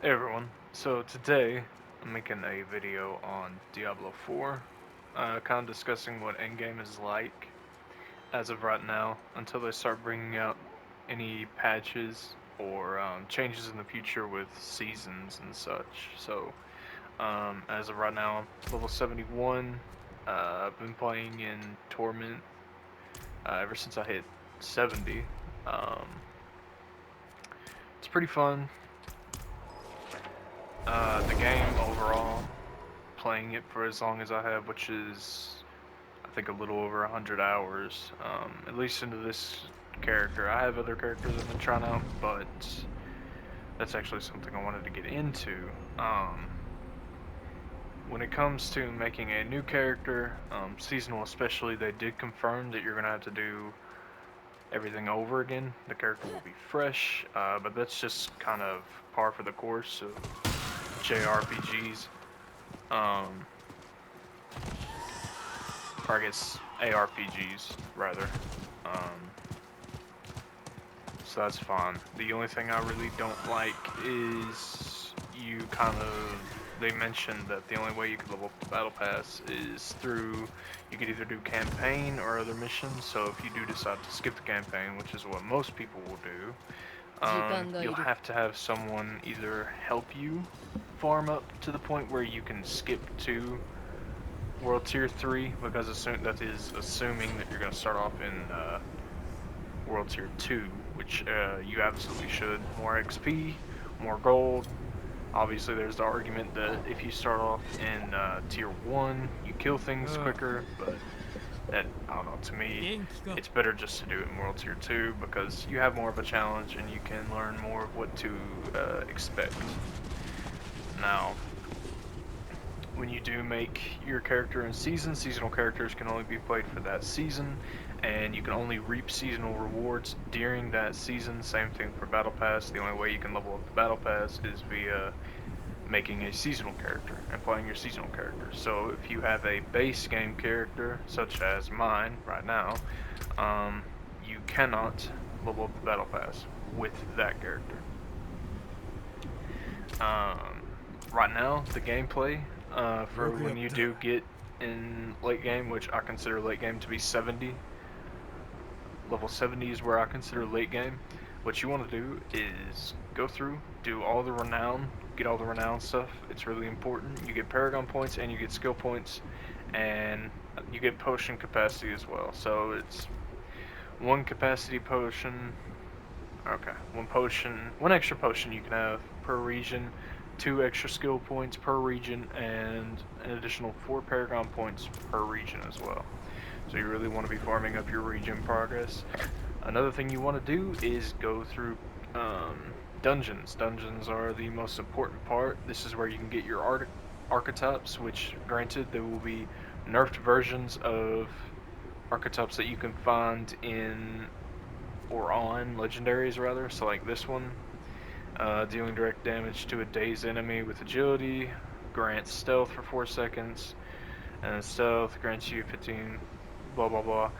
Hey everyone, so today I'm making a video on Diablo 4, kind of discussing what endgame is like as of right now until they start bringing out any patches or changes in the future with seasons and such. So as of right now, I'm level 71. I've been playing in Torment ever since I hit 70. Um, it's pretty fun. The game overall, playing it for as long as I have, which is I think a little over 100 hours, at least into this character. I have other characters I've been trying out, but that's actually something I wanted to get into. When it comes to making a new character, seasonal especially, they did confirm that you're going to have to do everything over again. The character will be fresh, but that's just kind of par for the course of JRPGs. Um, or I guess ARPGs rather. Um, so that's fine. The only thing I really don't like is you kind of. They mentioned that the only way you could level up the battle pass is through. You could either do campaign or other missions. So if you do decide to skip the campaign, which is what most people will do, 時間が you'll いる have to have someone either help you farm up to the point where you can skip to World Tier 3, because that is assuming that you're going to start off in World Tier 2, which you absolutely should. More XP, more gold. Obviously, there's the argument that if you start off in Tier 1, you kill things うん quicker, but that, I don't know, to me, 元気か it's better just to do it in World Tier 2 because you have more of a challenge and you can learn more of what to expect. Now, when you do make your character in season, seasonal characters can only be played for that season, and you can only reap seasonal rewards during that season. Same thing for Battle Pass. The only way you can level up the Battle Pass is via making a seasonal character and playing your seasonal character. So if you have a base game character, such as mine right now, you cannot level up the Battle Pass with that character. Um, right now, the gameplay for よくや when っ you た do get in late game, which I consider late game to be 70. Level 70 is where I consider late game. What you want to do is go through, do all the renown, get all the renown stuff. It's really important. You get paragon points and you get skill points, and you get potion capacity as well. So it's one capacity potion. Okay, one extra potion you can have per region, two extra skill points per region, and an additional 4 paragon points per region as well. So you really want to be farming up your region progress. Another thing you want to do is go through dungeons. Dungeons are the most important part. This is where you can get your archetypes, which, granted, there will be nerfed versions of archetypes that you can find in or on legendaries rather. So like this one, dealing direct damage to a dazed enemy with agility, grants stealth for 4 seconds, and stealth grants you 15, blah blah blah.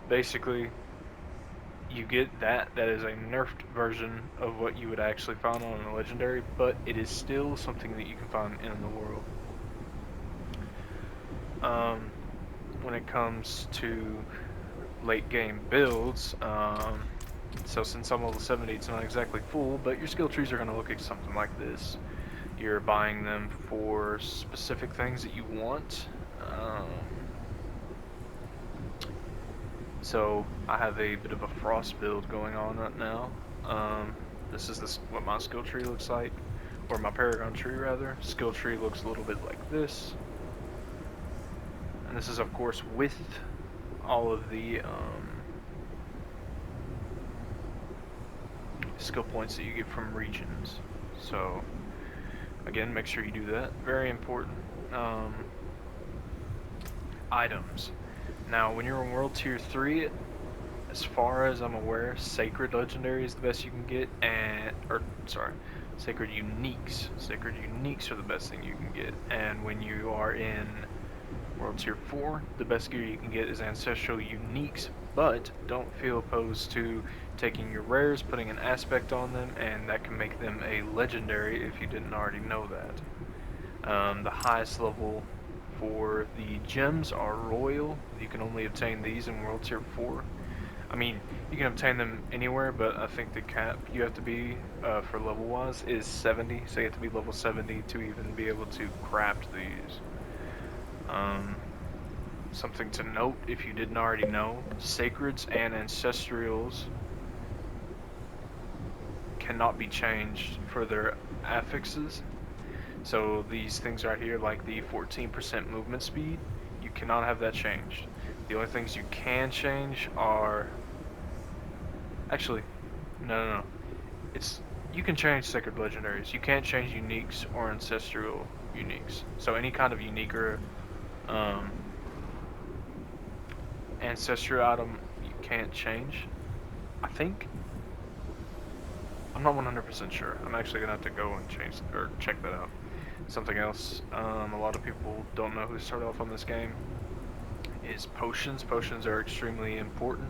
Basically, you get that. That is a nerfed version of what you would actually find on a legendary, but it is still something that you can find in the world. Um, when it comes to late game builds, so since I'm level 70, it's not exactly full, but your skill trees are going to look like something like this. You're buying them for specific things that you want. So I have a bit of a frost build going on right now. This what my skill tree looks like, or my paragon tree rather. Skill tree looks a little bit like this, and this is of course with all of the skill points that you get from regions. So again, make sure you do that. Very important. Items. Now, when you're in World Tier 3, as far as I'm aware, Sacred Legendary is the best you can get, Sacred Uniques. Sacred Uniques are the best thing you can get. And when you are in World Tier 4, the best gear you can get is Ancestral Uniques, but don't feel opposed to taking your rares, putting an aspect on them, and that can make them a legendary if you didn't already know that. The highest level for the gems are royal. You can only obtain these in World Tier 4. I mean, you can obtain them anywhere, but I think the cap you have to be for level wise is 70. So you have to be level 70 to even be able to craft these. Something to note, if you didn't already know, sacreds and ancestrals cannot be changed for their affixes. So these things right here, like the 14% movement speed, you cannot have that changed. The only things you can change are... Actually, no. It's you can change sacred legendaries. You can't change uniques or ancestral uniques. So any kind of unique or um, ancestral item you can't change. I think. I'm not 100% sure. I'm actually gonna have to go and change or check that out. Something else. A lot of people don't know who started off on this game. Is potions. Potions are extremely important,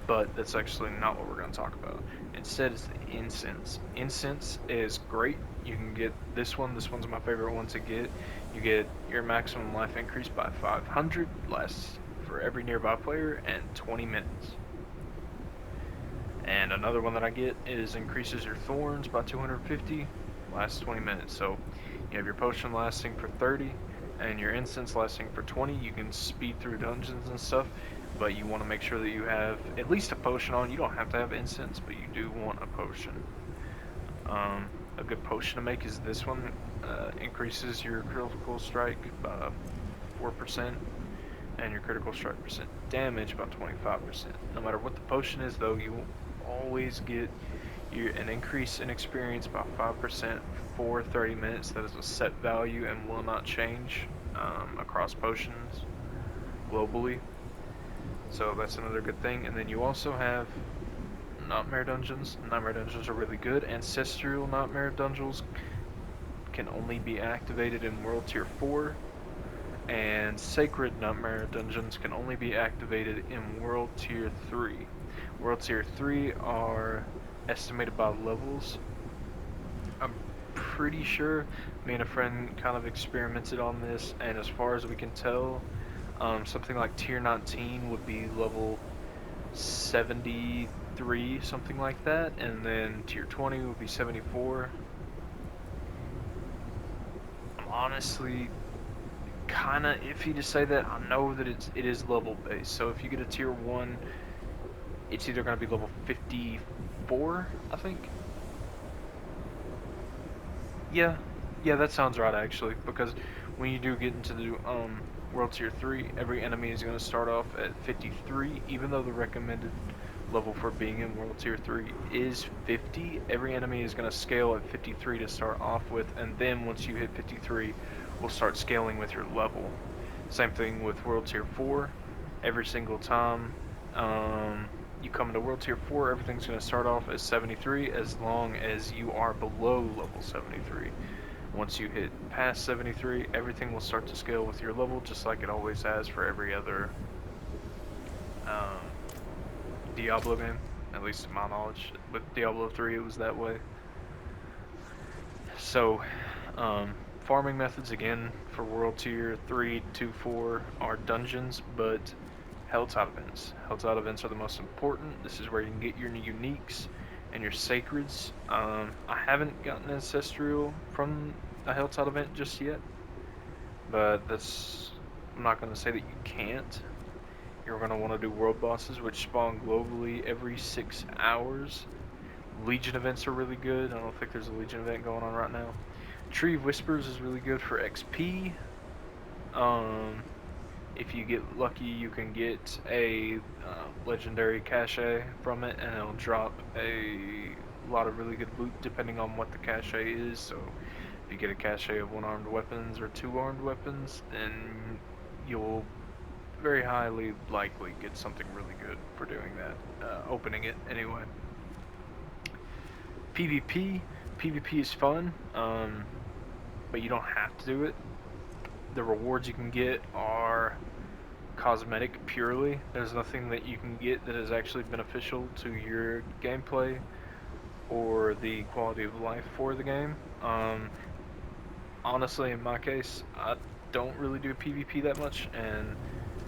but that's actually not what we're going to talk about. Instead, it's the incense. Incense is great. You can get this one. This one's my favorite one to get. You get your maximum life increase by 500, lasts for every nearby player, and 20 minutes. And another one that I get is increases your thorns by 250, lasts 20 minutes. So you have your potion lasting for 30, and your incense lasting for 20. You can speed through dungeons and stuff, but you want to make sure that you have at least a potion on. You don't have to have incense, but you do want a potion. A good potion to make is this one. Increases your critical strike by 4%, and your critical strike percent damage by 25%. No matter what the potion is, though, you will always get an increase in experience by 5% for 30 minutes. That is a set value and will not change across potions globally. So that's another good thing. And then you also have Nightmare Dungeons. Nightmare Dungeons are really good. Ancestral Nightmare Dungeons can only be activated in World Tier 4. And Sacred Nightmare Dungeons can only be activated in World Tier 3. World Tier 3 are estimated by levels. I'm pretty sure me and a friend kind of experimented on this, and as far as we can tell, something like Tier 19 would be level 73, something like that, and then Tier 20 would be 74. I'm honestly kind of iffy to say that. I know that it is level based, so if you get a Tier 1, it's either going to be level 54, I think. Yeah, that sounds right actually, because when you do get into the World Tier 3, every enemy is going to start off at 53, even though the recommended level for being in World Tier 3 is 50. Every enemy is going to scale at 53 to start off with, and then once you hit 53, we'll start scaling with your level. Same thing with World Tier 4. Every single time you come into World Tier 4, everything's going to start off as 73 as long as you are below level 73. Once you hit past 73, everything will start to scale with your level, just like it always has for every other Diablo game, at least to my knowledge. With Diablo 3, it was that way. So, farming methods, again, for World Tier 3 to 4 are dungeons, but Helltide events. Helltide events are the most important. This is where you can get your uniques and your sacreds. I haven't gotten Ancestral from a Helltide event just yet, but I'm not going to say that you can't. You're going to want to do world bosses, which spawn globally every 6 hours. Legion events are really good. I don't think there's a Legion event going on right now. Tree of Whispers is really good for XP. If you get lucky, you can get a legendary cache from it, and it'll drop a lot of really good loot depending on what the cache is. So if you get a cache of 1-armed weapons or 2-armed weapons, then you'll very highly likely get something really good for doing that, opening it anyway. PvP is fun, but you don't have to do it. The rewards you can get are cosmetic purely. There's nothing that you can get that is actually beneficial to your gameplay or the quality of life for the game. Honestly, in my case, I don't really do PvP that much, and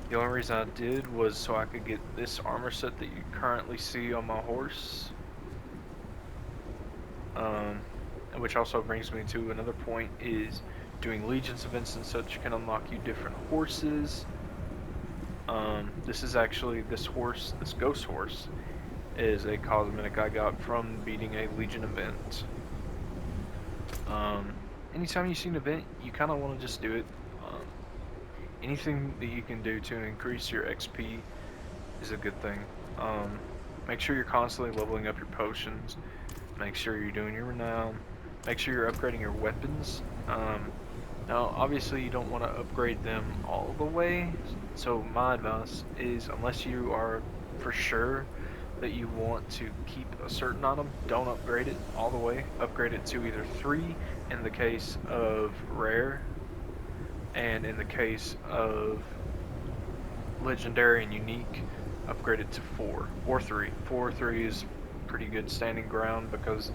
the only reason I did was so I could get this armor set that you currently see on my horse. Which also brings me to another point, is doing Legions events and such can unlock you different horses. This is actually, this horse, this ghost horse, is a cosmetic I got from beating a Legion event. Anytime you see an event, you kind of want to just do it. Anything that you can do to increase your XP is a good thing. Make sure you're constantly leveling up your potions. Make sure you're doing your renown. Make sure you're upgrading your weapons. Now, obviously, you don't want to upgrade them all the way. So my advice is, unless you are for sure that you want to keep a certain item, don't upgrade it all the way. Upgrade it to either 3 in the case of rare, and in the case of legendary and unique, upgrade it to 4 or 3. 4 or 3 is pretty good standing ground because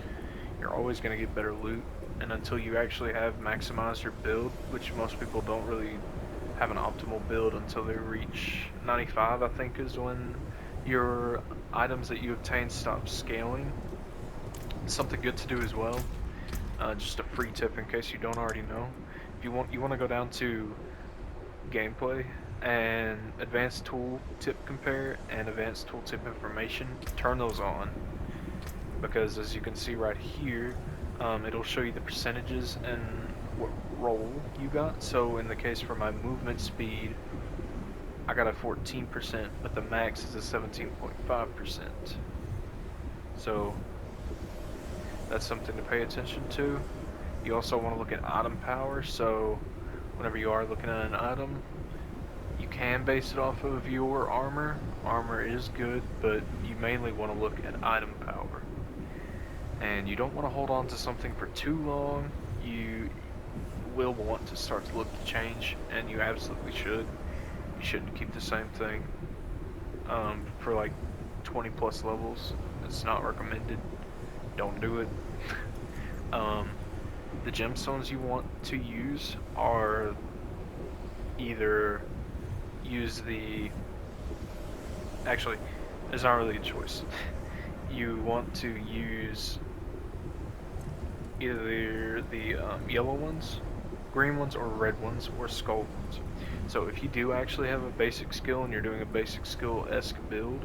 you're always going to get better loot, and until you actually have maximized your build, which most people don't really have an optimal build until they reach 95, I think is when your items that you obtain stop scaling. Something good to do as well, just a free tip in case you don't already know. If you want to go down to gameplay and advanced tool tip compare and advanced tool tip information, turn those on, because as you can see right here, it'll show you the percentages and what roll you got. So in the case for my movement speed, I got a 14%, but the max is a 17.5%. So that's something to pay attention to. You also want to look at item power, so whenever you are looking at an item, you can base it off of your armor. Armor is good, but you mainly want to look at item power. And you don't want to hold on to something for too long. You will want to start to look to change, and you absolutely should. You shouldn't keep the same thing for like 20 plus levels. It's not recommended. Don't do it. The gemstones you want to use are either use the... Actually, there's not really a choice. You want to use either the yellow ones, green ones, or red ones, or skull ones. So if you do actually have a basic skill and you're doing a basic skill-esque build,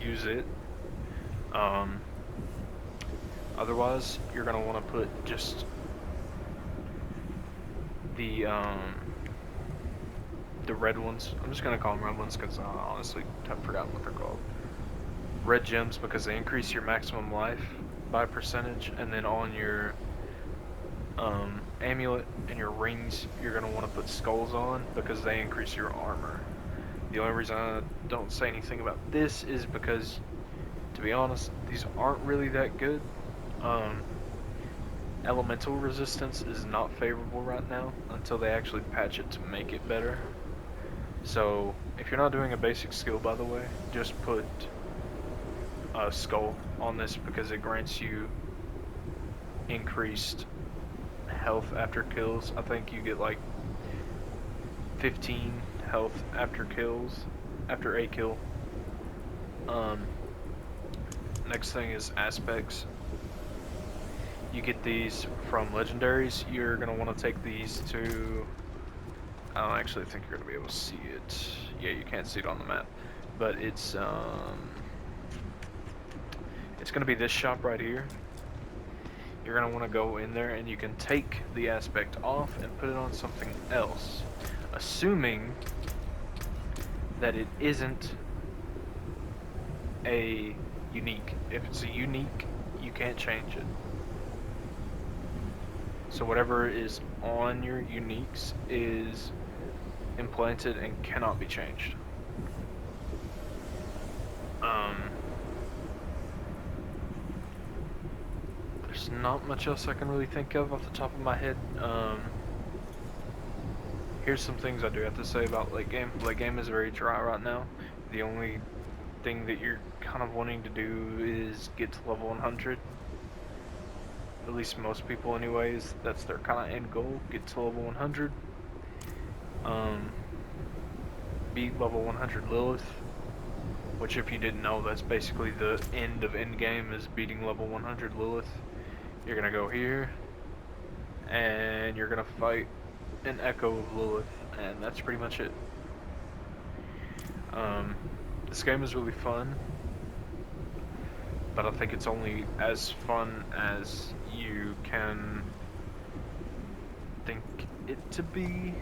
use it. Otherwise, you're going to want to put just the red ones. I'm just going to call them red ones because I honestly have forgotten what they're called. Red gems, because they increase your maximum life by percentage, and then on your amulet and your rings, you're going to want to put skulls on because they increase your armor. The only reason I don't say anything about this is because, to be honest, these aren't really that good. Elemental resistance is not favorable right now until they actually patch it to make it better. So if you're not doing a basic skill, by the way, just put a skull on this because it grants you increased health after kills. I think you get like 15 health after kills, after a kill. Next thing is aspects. You get these from legendaries. You're going to want to take these to... I don't actually think you're going to be able to see it. Yeah, you can't see it on the map. But it's going to be this shop right here. You're going to want to go in there and you can take the aspect off and put it on something else. Assuming that it isn't a unique. If it's a unique, you can't change it. So whatever is on your uniques is implanted and cannot be changed. There's not much else I can really think of off the top of my head. Here's some things I do have to say about late game. Late game is very dry right now. The only thing that you're kind of wanting to do is get to level 100. At least most people anyways, that's their kind of end goal, get to level 100. Beat level 100 Lilith, which if you didn't know, that's basically the end of end game is beating level 100 Lilith. You're gonna go here, and you're gonna fight an echo of Lilith, and that's pretty much it. This game is really fun, but I think it's only as fun as you can think it to be.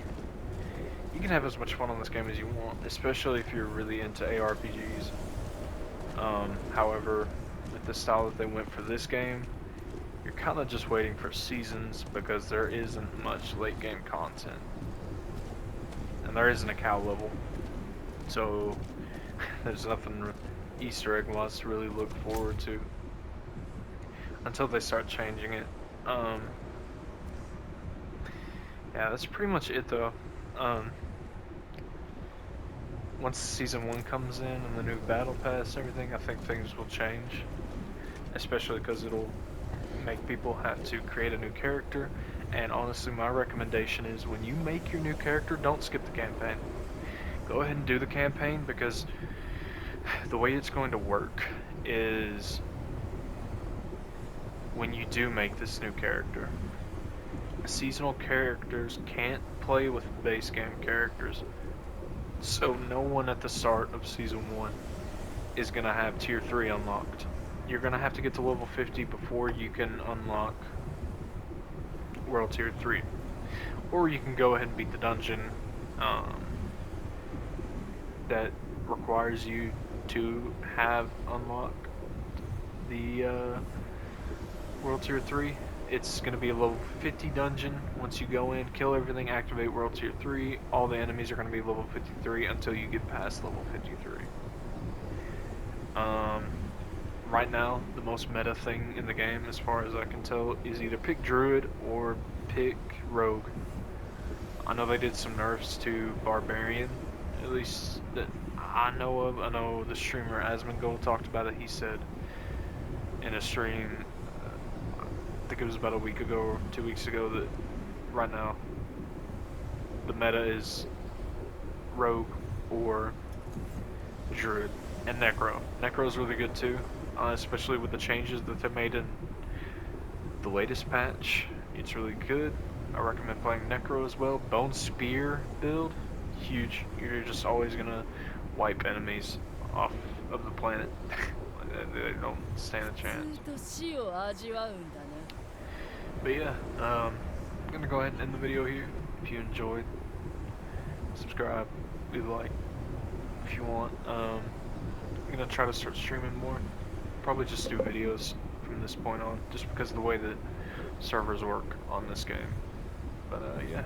You can have as much fun on this game as you want, especially if you're really into ARPGs. However, with the style that they went for this game, you're kind of just waiting for seasons because there isn't much late game content. And there isn't a cow level. So, there's nothing Easter egg wise to really look forward to. Until they start changing it. Yeah, that's pretty much it though. Once Season 1 comes in and the new Battle Pass and everything, I think things will change. Especially because it'll make people have to create a new character. And honestly, my recommendation is when you make your new character, don't skip the campaign. Go ahead and do the campaign, because the way it's going to work is when you do make this new character, seasonal characters can't play with base game characters. So no one at the start of Season 1 is going to have Tier 3 unlocked. You're going to have to get to level 50 before you can unlock World Tier 3. Or you can go ahead and beat the dungeon that requires you to have unlocked the World Tier 3. It's going to be a level 50 dungeon. Once you go in, kill everything, activate World Tier 3, all the enemies are going to be level 53 until you get past level 53. Right now, the most meta thing in the game, as far as I can tell, is either pick Druid or pick Rogue. I know they did some nerfs to Barbarian, at least that I know of. I know the streamer Asmongold talked about it. He said in a stream, I think it was about a week ago or 2 weeks ago, that right now the meta is Rogue or Druid and Necro. Necro's really good too, especially with the changes that they made in the latest patch. It's really good. I recommend playing Necro as well. Bone Spear build, huge. You're just always gonna wipe enemies off of the planet. They don't stand a chance. But yeah, I'm gonna go ahead and end the video here. If you enjoyed, subscribe, leave a like if you want. I'm gonna try to start streaming more. Probably just do videos from this point on, just because of the way that servers work on this game. But yeah,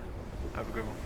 have a good one.